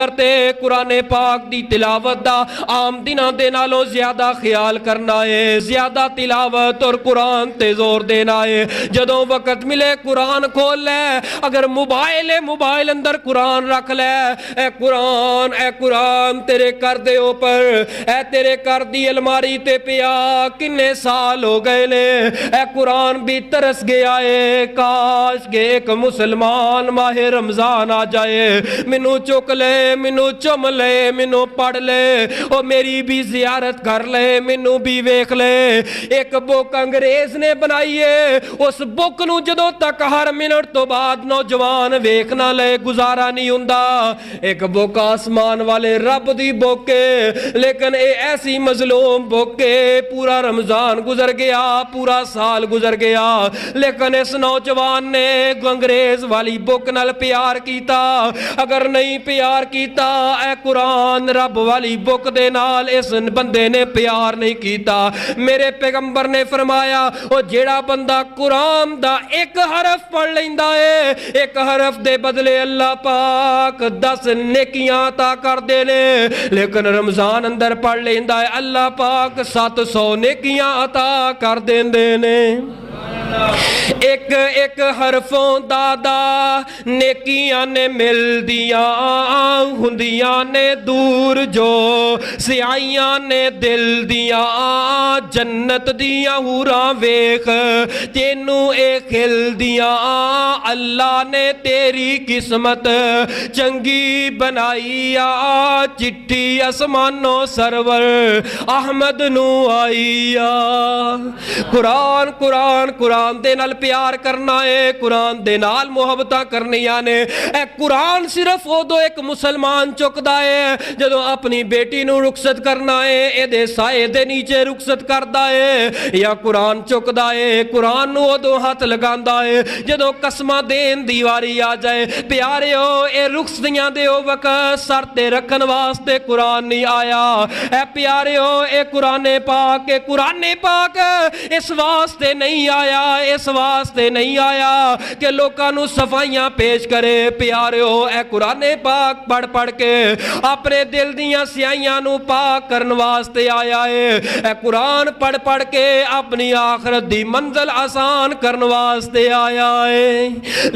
करते कुरान पाक दी तिलावत दा आम दिनां दे नालों ज्यादा ख्याल करना है, ज्यादा तिलावत और कुरान ते जोर देना है। जदों वक्त मिले कुरान खोल ले, अगर मोबाइल है मोबाइल अंदर कुरान रख ले। ए कुरान तेरे कर दे ऊपर, ए तेरे कर दी अलमारी ते पिया किन्ने साल हो गए ने। ए कुरान भी तरस गया है, काश के एक मुसलमान माहे रमजान आ जाए, मैनू चुक ले, मैनू चुम ले, मैनू पढ़ ले, और मेरी भी जियारत कर ले, मैनू भी वेख ले। एक बुक अंग्रेज ने बनाई है, उस बुक नू जदों तक हर मिनट तो बाद नौजवान वेख ना ले गुजारा नहीं हुंदा। एक बुक आसमान वाले रब दी बुक है, लेकिन ये ऐसी मजलूम बुक है, पूरा रमजान गुजर गया, पूरा साल गुजर गया, लेकिन इस नौजवान ने अंग्रेज वाली बुक नाल प्यार किया। अगर नहीं प्यार किया, ए कुरान रब वाली बुक दे नाल इस बंदे ने प्यार नहीं किया। मेरे पैगंबर ने फरमाया, ओ जेड़ा बंदा कुरान दा एक हरफ पढ़ लेंदा है, एक हरफ दे बदले अल्लाह पाक 10 नेकियां अता कर दे ने। लेकिन रमजान अंदर पढ़ लेंदा है, अल्लाह पाक 700 नेकियां अता कर देंदे ने। एक एक हरफों दादा नेकियां ने मिल दिया हुंदियां ने दूर, जो सियाइयां ने दिल दिया जन्नत दिया हूरा वेख तेनू ए खिल दिया। अल्लाह ने तेरी किस्मत चंगी बनाई आ, चिट्ठी आसमानों सरवर अहमद नू आई आ। कुरान कुरान कुरान दे नाल प्यार करना है, कुरान दे नाल मुहब्बतां करनियां ने। ए कुरान सिर्फ उदों एक मुसलमान चुकदा है जदों अपनी बेटी नू रुखसत करना है, एदे साए दे नीचे रुखसत करदा है, या कुरान चुकदा है कुरान नू उदों हथ लगांदा है जदों कसमां देन दी वारी आ जाए। प्यारिओ ए रुखसतियां दे ओ वक्त सर ते रखन वास्ते कुरान नहीं आया। ए प्यारिओ ए कुरान पाक इस वास्ते नहीं आया, इस वास्ते नहीं आया कि लोगों नू सफाइयां पेश करे। प्यारिओ ए कुरान पाक पढ़ पढ़ के अपने दिल दियां स्याइयां नू पाक करन वास्ते आया है। ए कुरान पढ़ पढ़ के अपनी आखिरत दी मंजिल आसान करन वास्ते आया है।